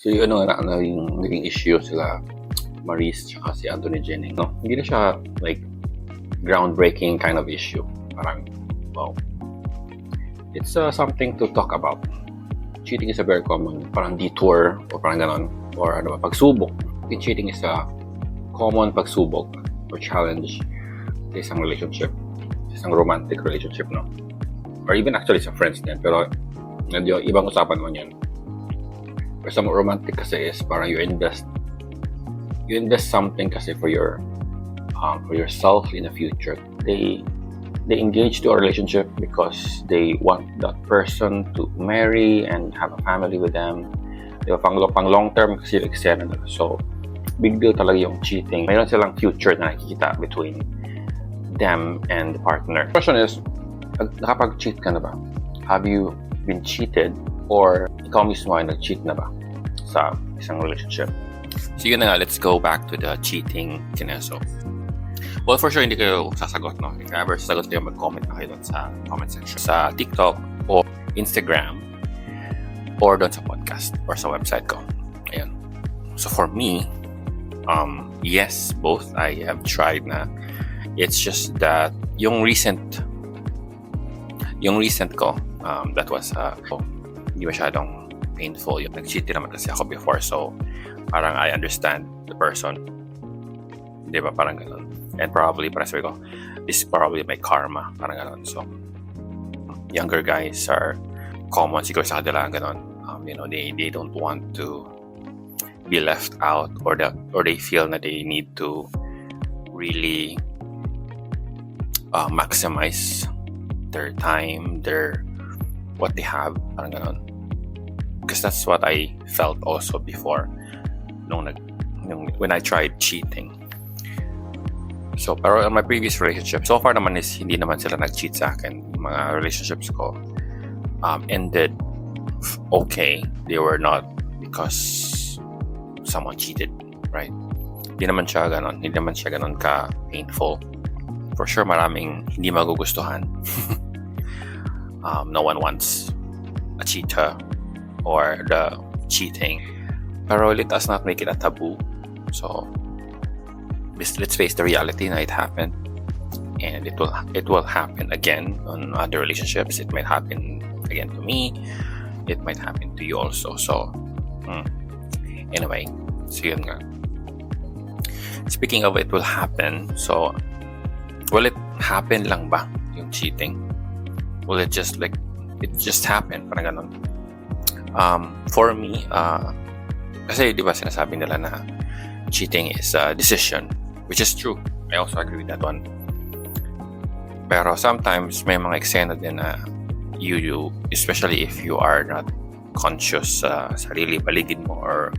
So yung yung naging issue sila Maurice tsaka si Anthony Jennings, no? Hindi na siya like groundbreaking kind of issue. Parang, wow. It's something to talk about. Cheating is a very common, parang detour o parang ganon. Or pagsubok. Cheating is a common pagsubok or challenge sa isang relationship. Sa isang romantic relationship, no? Or even actually sa friends din. Pero medyo ibang usapan mo yan. Pero sa romantic kasi is parang you invest something kasi for yourself in the future. They engage to a relationship because they want that person to marry and have a family with them. Diba, pang long term kasi yung eksena nila. So, big deal talaga yung cheating. Mayroon silang future na nakikita between them and the partner. The question is, nakapag-cheat ka na ba? Have you been cheated? Or ikaw mismo ay nag-cheat na ba sa isang relationship? So yun na nga, let's go back to the cheating kineso. Well, for sure, hindi kayo sasagot, no? If ever sasagot kayo, mag-comment na kayo doon sa comment section. Sa TikTok o Instagram or doon sa podcast or sa website ko. Ayan. So for me, yes, both. I have tried na. It's just that yung recent ko, that was hindi masyadong painful. Yung nag-cheat naman kasi ako before. So, parang I understand the person. Di ba? Parang ganun. And probably, parang sabi ko, this is probably my karma. Parang ganun. So, younger guys are common siguro sa kanila ganun. They don't want to be left out or they feel that they need to really maximize their time, what they have. Parang ganun. Because that's what I felt also before when I tried cheating. So, pero in my previous relationship, so far naman is hindi naman sila nag-cheat sa akin. Mga relationships ko ended okay. They were not because someone cheated, right? Hindi naman siya ganon ka painful. For sure, maraming hindi magugustuhan. No one wants a cheater or the cheating. Pero let us not make it a taboo. So, let's face the reality na it happened, and it will happen again on other relationships. It might happen again to me. It might happen to you also. So, anyway, so yun nga. Speaking of it will happen, so will it happen lang ba yung cheating? Will it just happen? Parang ganun. For me, kasi di ba sinasabi nila na cheating is a decision, which is true. I also agree with that one. Pero sometimes may mga eksena din na you especially if you are not conscious sa sarili paligid mo, or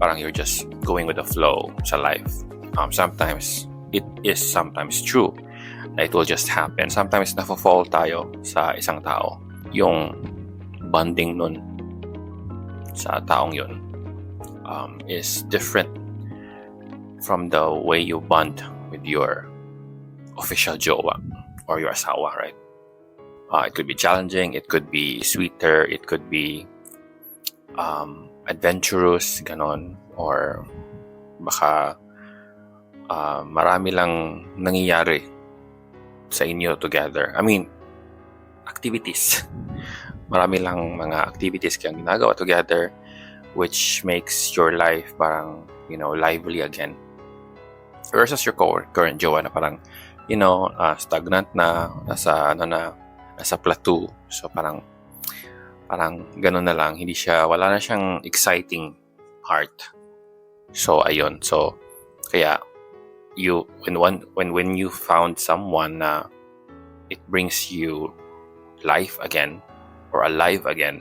parang you're just going with the flow sa life. Sometimes it is true na it will just happen. Sometimes nafo-fall tayo sa isang tao. Yung bonding nun sa taong yun is different from the way you bond with your official jowa or your asawa, right? It could be challenging, it could be sweeter, it could be adventurous, ganon, or baka marami lang nangyayari sa inyo together. I mean, activities. Marami lang mga activities kayong ginagawa together, which makes your life parang, lively again. Versus your current jowa na parang, stagnant na, nasa plateau. So parang ganun na lang. Wala na siyang exciting part. So, ayun. So, kaya, when you found someone na it brings you life again, or alive again,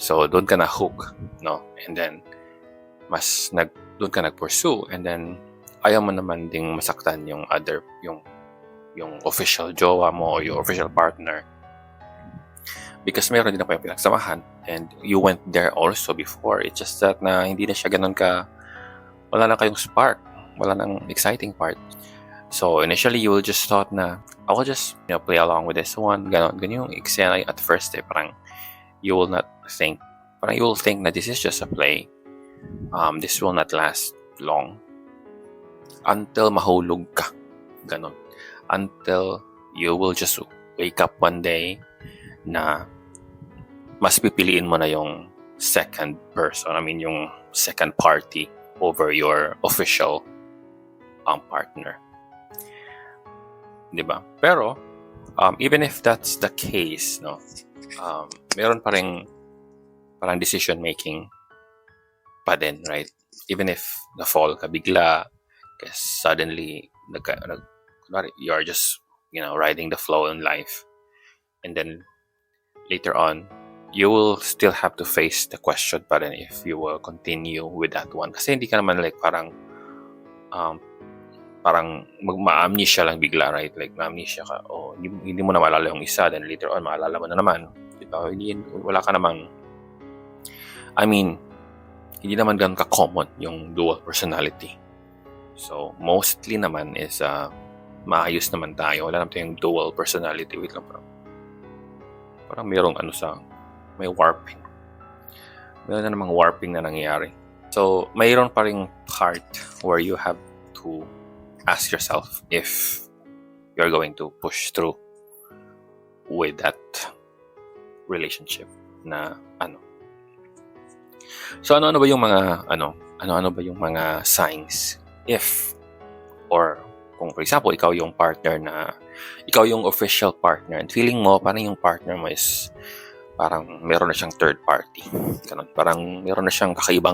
so doon ka na hook, no? And then doon ka nag-pursue, and then ayaw mo naman ding masaktan yung official jowa mo or your official partner, because meron din ako yung pinagsamahan, and you went there also before. It's just that na hindi na siya ganun wala na kayong spark, wala nang exciting part. So initially you will just thought na I will just play along with this one, ganun yung eksena at first, parang you will not think parang you will think na this is just a play. This will not last long. Until mahulog ka. Ganon. Until you will just wake up one day na mas pipiliin mo na yung second person. I mean, yung second party over your official partner. Diba? Pero, even if that's the case, no, meron pa rin parang decision making pa din, right? Even if na-fall ka bigla, because suddenly you're just, riding the flow in life. And then, later on, you will still have to face the question pa rin if you will continue with that one. Kasi hindi ka naman like parang ma-amnesia lang bigla, right? Like, ma-amnesia ka. Hindi mo na maalala yung isa, then later on, maalala mo na naman. Diba? Wala ka namang, hindi naman ganun ka-common yung dual personality. So, mostly naman is maayos naman tayo. Wala naman tayong dual personality. Wait lang, parang mayroong may warping. Mayroon na namang warping na nangyayari. So, mayroon pa ring part where you have to ask yourself if you're going to push through with that relationship na So, ano ba yung mga ano ba yung mga signs if, or kung for example ikaw yung partner na ikaw yung official partner and feeling mo parang yung partner mo is parang meron na siyang third party. Ganun. Parang meron na siyang kakaiba,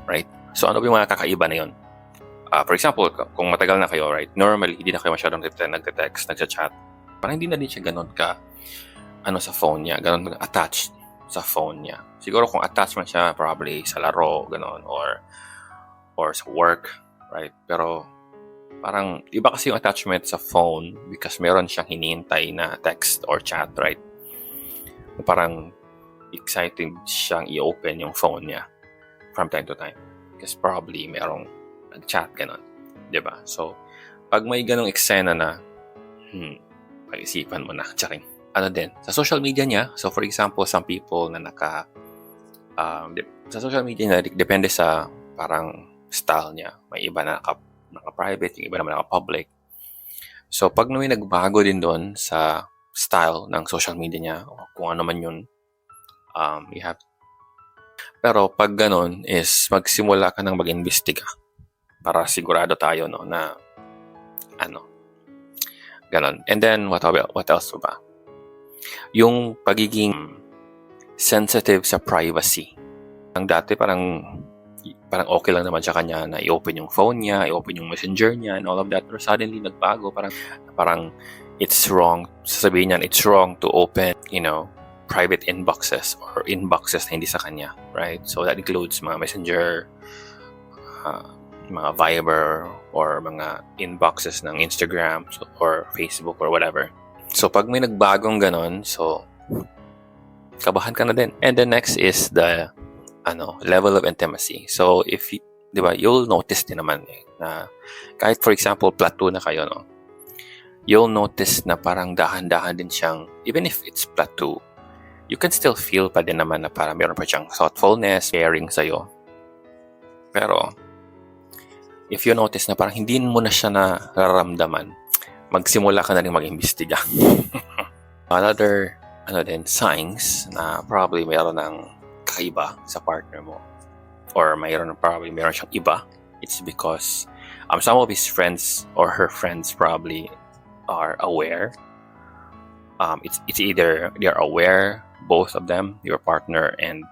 right? So, ano ba yung mga kakaiba na yun? For example, kung matagal na kayo, right? Normally, hindi na kayo masyadong nagte-text, nagchat-chat. Parang hindi na din siya ganun ka, sa phone niya, ganun attached sa phone niya. Siguro kung attached man siya, probably sa laro, ganun, or sa work, right? Pero, parang, iba kasi yung attachment sa phone because meron siyang hinihintay na text or chat, right? Parang excited siyang i-open yung phone niya from time to time. Because probably merong nag-chat, gano'n. Diba? So, pag may ganong eksena na, pag-isipan mo na, tsaking. Sa social media niya, so for example, some people na sa social media niya, depende sa parang style niya. May iba na naka-private, yung iba naman naka-public. So, pag may nagbago din doon sa style ng social media niya, o kung ano man yun, pero pag ganun is magsimula ka nang mag-imbestiga para sigurado tayo, no, na ganun. And then, what else ba? Yung pagiging sensitive sa privacy. Ang dati parang okay lang naman sa kanya na i-open yung phone niya, i-open yung messenger niya, and all of that. Pero suddenly, nagbago. Parang it's wrong. Sasabihin niyan, it's wrong to open, private inboxes or inboxes na hindi sa kanya, right? So, that includes mga messenger, mga Viber, or mga inboxes ng Instagram or Facebook or whatever. So, pag may nagbagong ganon, so, kabahan ka na din. And the next is the level of intimacy. So, di ba, you'll notice din naman na kahit for example, platoon na kayo, no? You'll notice na parang dahan-dahan din siyang, even if it's plateau, you can still feel pa din naman na parang meron pa siyang thoughtfulness, caring sa'yo. Pero, if you notice na parang hindi mo na siya nararamdaman, magsimula ka na rin mag-imbestiga. Another, signs na probably mayroon ng kakaiba sa partner mo, or meron siyang iba, it's because some of his friends or her friends probably are aware. It's either they're aware, both of them, your partner and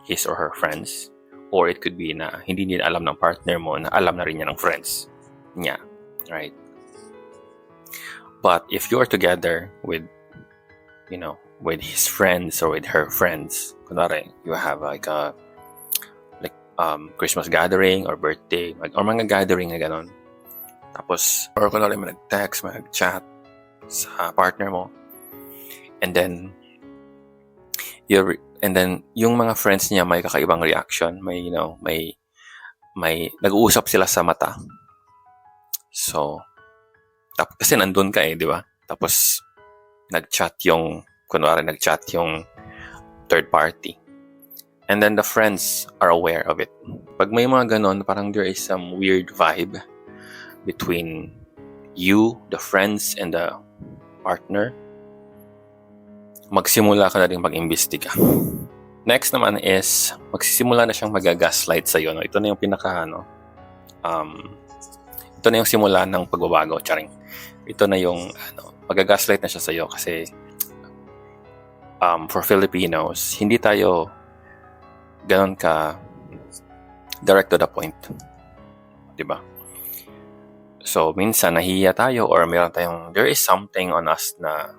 his or her friends, or it could be na hindi nila alam ng partner mo na alam na rin niya ng friends niya, right? But if you're together with his friends or with her friends, kunwari, you have Christmas gathering or birthday or mga gathering na ganon. Tapos, or kunwari mag-text, mag-chat sa partner mo. And then yung mga friends niya may kakaibang reaction, may nag-uusap sila sa mata. So, kasi nandun ka di ba? Tapos nag-chat yung third party. And then the friends are aware of it. Pag may mga ganon, parang there is some weird vibe between you, the friends, and the partner, magsimula ka na rin mag-imbestiga. Next naman is, magsisimula na siyang mag-gaslight sa'yo. No? Ito na yung ito na yung simula ng pagbabago. Charing. Ito na yung, mag-gaslight na siya sa'yo kasi for Filipinos, hindi tayo ganon ka direct to the point. Diba? So, minsan nahihiya tayo or meron tayong, there is something on us na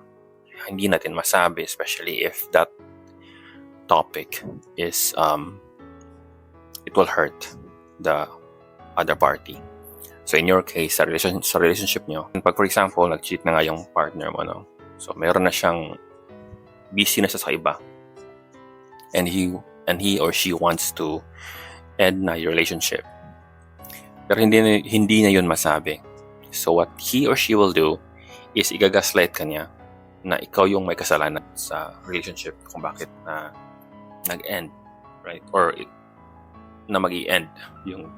hindi natin masabi, especially if that topic is, it will hurt the other party. So, in your case, sa relationship nyo, pag for example, nag-cheat na nga yung partner mo, no? So, meron na siyang busy na siya sa iba. And he or she wants to end na your relationship. Pero hindi niya yun masabi. So, what he or she will do is igagaslight ka niya na ikaw yung may kasalanan sa relationship kung bakit na nag-end, right? Or na mag-i-end yung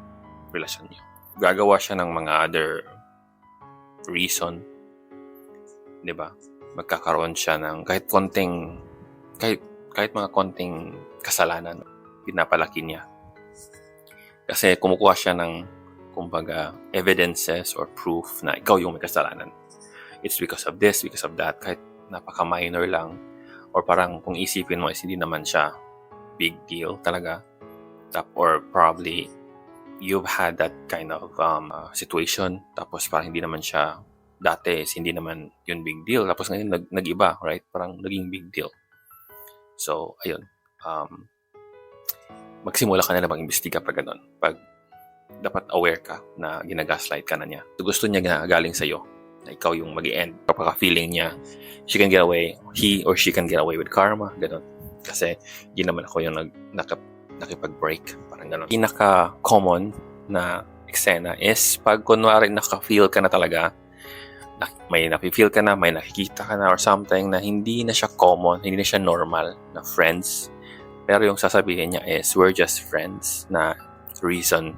relasyon niyo. Gagawa siya ng mga other reason, di ba? Magkakaroon siya ng kahit mga konting kasalanan, pinapalaki niya. Kasi kumukuha siya ng kumbaga evidences or proof na ikaw yung may kasalanan. It's because of this, because of that, kahit napaka-minor lang, or parang kung isipin mo is hindi naman siya big deal talaga, or probably you've had that kind of situation, tapos parang hindi naman siya dati, hindi naman yun big deal, tapos ngayon nag-iba, right? Parang naging big deal. So, ayun, magsimula ka na mag-imbestiga pag ganun. Pag dapat aware ka na ginagaslight ka na niya. Gusto niya galing sa'yo na ikaw yung mag-i-end. Kapag-feeling niya, he or she can get away with karma, ganun. Kasi hindi naman ako yung nakipag-break, parang ganun. Pinaka-common na eksena is pag kunwari naka-feel ka na talaga, may napi-feel ka na, may nakikita ka na or something na hindi na siya common, hindi na siya normal na friends. Pero yung sasabihin niya is, we're just friends, na reason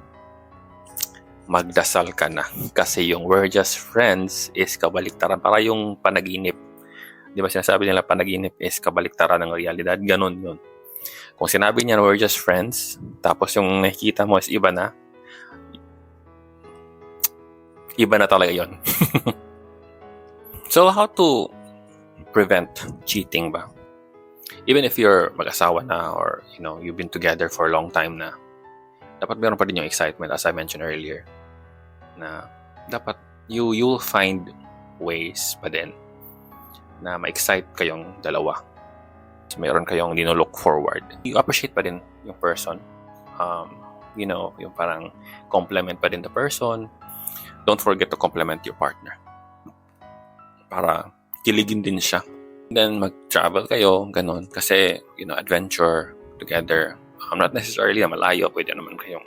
magdasal ka na. Kasi yung we're just friends is kabaliktaran. Para yung panaginip. Di ba sinasabi nila panaginip is kabaliktaran ng realidad? Ganon yun. Kung sinabi niya we're just friends, tapos yung nakikita mo is iba na talaga yun. So, how to prevent cheating ba? Even if you're mag-asawa na or, you've been together for a long time na, dapat meron pa din yung excitement, as I mentioned earlier, na dapat you will find ways pa din na ma-excite kayong dalawa. So, meron kayong look forward. You appreciate pa din yung person. Yung parang compliment pa din the person. Don't forget to compliment your partner. Para kiligin din siya. Then, mag-travel kayo, ganun. Kasi, adventure together. Not necessarily na malayo. Pwede naman kayong,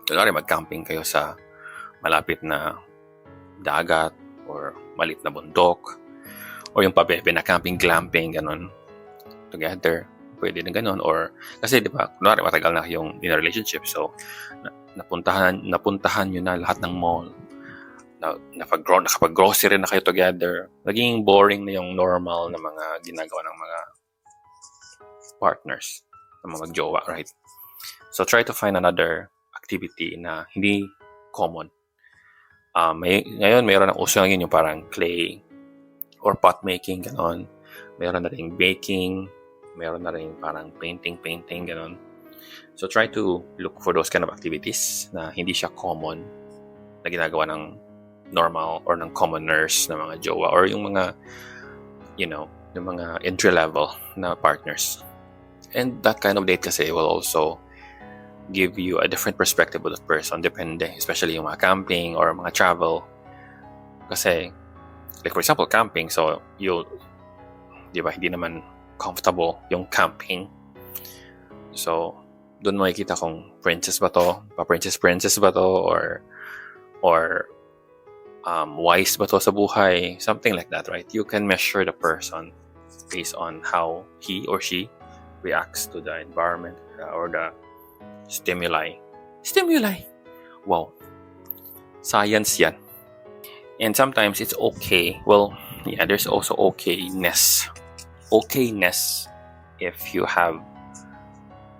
mag-camping kayo sa malapit na dagat or malit na bundok. Or yung pabebe na camping, glamping, ganun. Together. Pwede na ganun. Or, kasi, di ba, matagal na yung in a relationship. So, napuntahan nyo na lahat ng mall. Nakapag-grocery na kayo together. Naging boring na yung normal na mga ginagawa ng mga partners, ng mga magjowa, right? So, try to find another activity na hindi common. Ngayon, mayroon ng uso ngayon yung parang clay or pot making, gano'n. Mayroon na rin baking, mayroon na rin parang painting, gano'n. So, try to look for those kind of activities na hindi siya common na ginagawa ng normal or ng commoners na mga jowa or yung mga, yung mga entry-level na partners. And that kind of date kasi will also give you a different perspective of that person. Depende, especially yung mga camping or mga travel. Kasi, like for example, camping, so di ba, hindi naman comfortable yung camping. So, doon mo makikita kung princess ba to, pa-princess ba to, or wise ba to sa buhay, something like that, right? You can measure the person based on how he or she reacts to the environment or the stimuli. Wow. Science yan. And sometimes it's okay. Well, yeah, there's also okayness. Okayness if you have,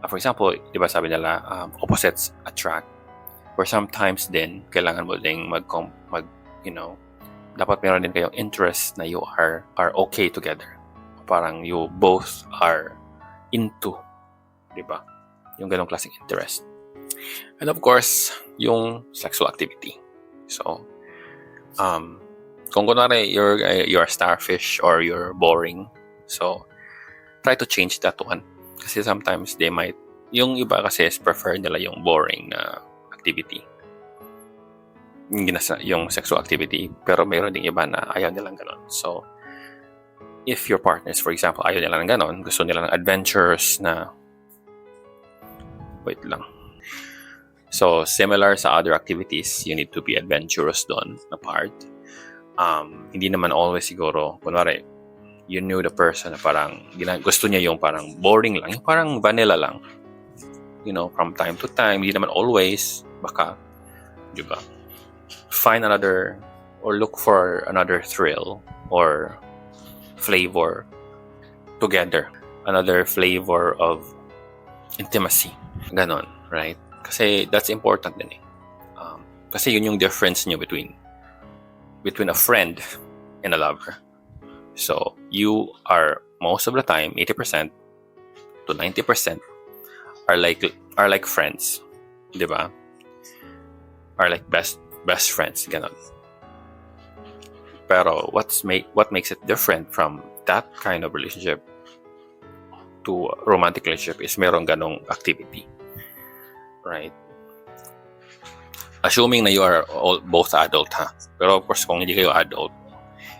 for example, di ba sabi nila, opposites attract. Or sometimes din, kailangan mo ding dapat meron din kayong interest na you are okay together. Parang you both are into, di ba? Yung ganong klaseng interest. And of course, yung sexual activity. So, kung kunwari you're a starfish or you're boring, so try to change that one. Kasi sometimes they might, yung iba kasi prefer nila yung boring na activity. Yung sexual activity, pero mayroon ding iba na ayaw nilang ganon. So, if your partners, for example, ayaw nila ng ganon, gusto nila ng adventures na, wait lang. So, similar sa other activities, you need to be adventurous doon na part. Hindi naman always siguro, kunwari, you knew the person na parang, gusto niya yung parang boring lang, yung parang vanilla lang. You know, from time to time, hindi naman always, baka, di ba? Find another, or look for another thrill, or flavor together. Another flavor of intimacy. Ganon, right? Kasi that's important din eh. Kasi yun yung difference nyo between a friend and a lover. So, you are, most of the time, 80% to 90% are like friends. Diba? Are like best friends. Ganon. Pero, what makes it different from that kind of relationship to a romantic relationship is meron ganong activity. Right? Assuming na you are both adult, ha? Pero of course, kung hindi kayo adult,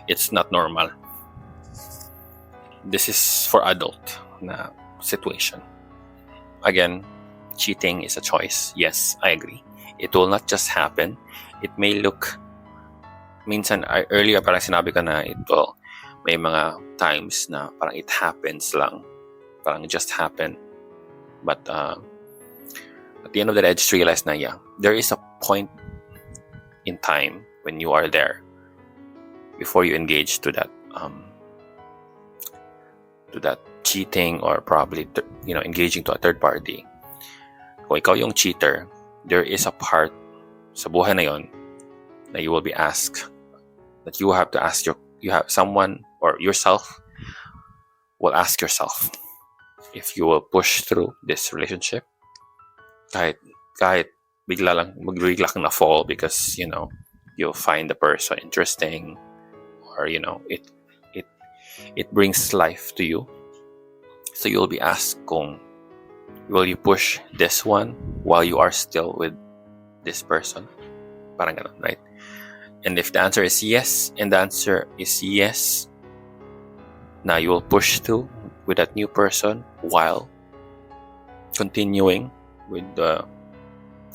it's not normal. This is for adult na situation. Again, cheating is a choice. Yes, I agree. It will not just happen. It may look, minsan, earlier parang sinabi ko na ito, may mga times na parang it happens lang. Parang just happen. But, at the end of the day, I just realized na, yeah, there is a point in time when you are there before you engage to that cheating or probably engaging to a third party. Kung ikaw yung cheater, there is a part sa buhay na yon na you will be asked, that you have to ask someone or yourself will ask yourself if you will push through this relationship kahit bigla kang na fall because you'll find the person interesting or it brings life to you. So you'll be asked kung will you push this one while you are still with this person? Parang ganun, right? And if the answer is yes, now you will push through with that new person while continuing with the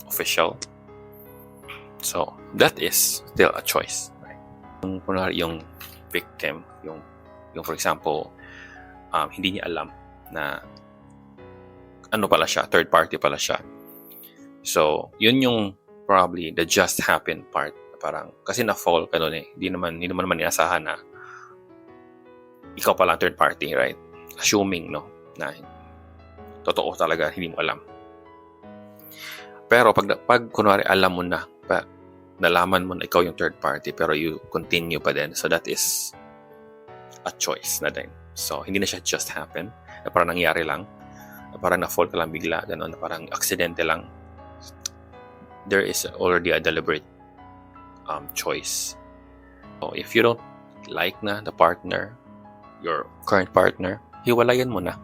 official. So that is still a choice, right? Yung victim, yung for example, hindi niya alam na pala siya, third party pala siya. So yun yung probably the just happen part. Parang kasi na-fall ka doon eh. Hindi naman inasahan na ikaw pala third party, right? Assuming na totoo talaga hindi mo alam. Pero pag kunwari alam mo na, nalaman mo na ikaw yung third party pero you continue pa din, so that is a choice na din. So hindi na siya just happen, na parang nangyari lang, na parang na-fall ka lang bigla, gano'n, na parang aksidente lang. There is already a deliberate choice. So if you don't like na the partner, your current partner, hiwalayan mo na.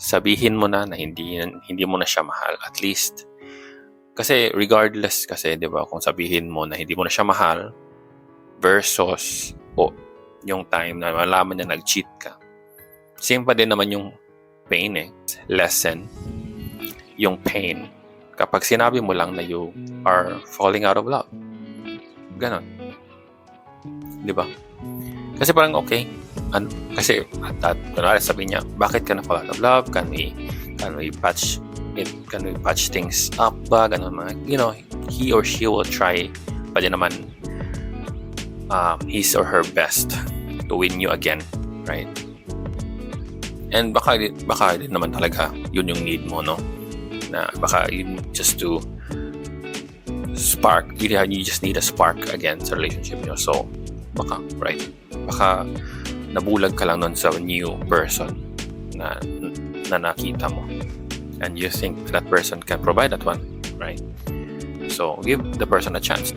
Sabihin mo na hindi mo na siya mahal, at least. Kasi regardless kasi, 'di ba, kung sabihin mo na hindi mo na siya mahal versus yung time na malaman niya nag-cheat ka. Same pa din naman yung pain eh. Lessen yung pain kapag sinabi mo lang na you are falling out of love. Ganon. 'Di ba? Kasi parang okay, Kasi kunwari sabi niya, bakit ka na fall out of love? Can we patch it? Can we patch things up ba? Ganun mga, he or she will try pa din naman his or her best to win you again, right? And baka din naman talaga yun yung need mo, no? Na baka yun just to spark, you just need a spark again sa relationship nyo. So baka, right? Baka nabulag ka lang nun sa new person na nakita mo, and you think that person can provide that one, right? So give the person a chance.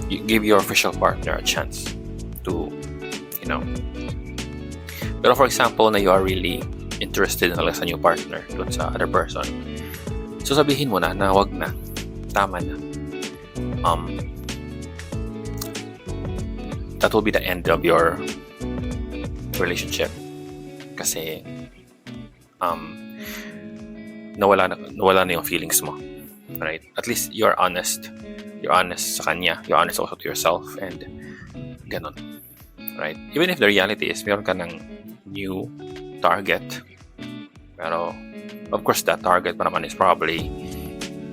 You give your official partner a chance to, Pero for example, na you are really interested na sa new partner dun sa other person, so sabihin mo na wag na, tama na. That will be the end of your relationship, kasi nawala na yung feelings mo, right? At least you're honest sa kanya, you're honest also to yourself, and ganon, right? Even if the reality is meron ka ng new target, pero of course that target pa naman is probably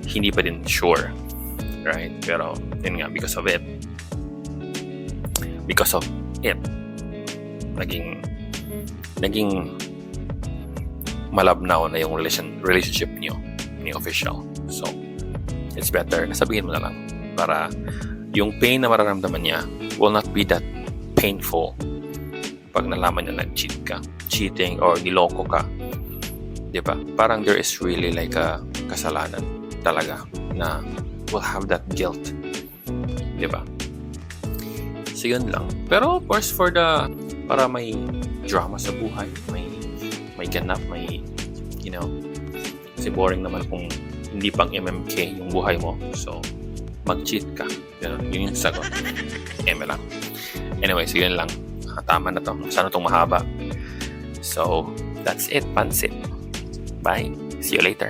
hindi pa din sure, right? Pero yun nga, because of it naging malabnaw na yung relationship niyo ni official. So it's better na sabihin mo na lang, para yung pain na mararamdaman niya will not be that painful pag nalaman niya nag-cheat ka, cheating or niloko ka, diba? Parang there is really like a kasalanan talaga na will have that guilt, diba? So yun lang. Pero of course, para may drama sa buhay, may ganap, kasi boring naman kung hindi pang MMK yung buhay mo. So mag-cheat ka. Yun yung sagot. Eme lang. Anyway, so yun lang. Tama na to. Sana itong mahaba. So that's it, Pansit. Bye. See you later.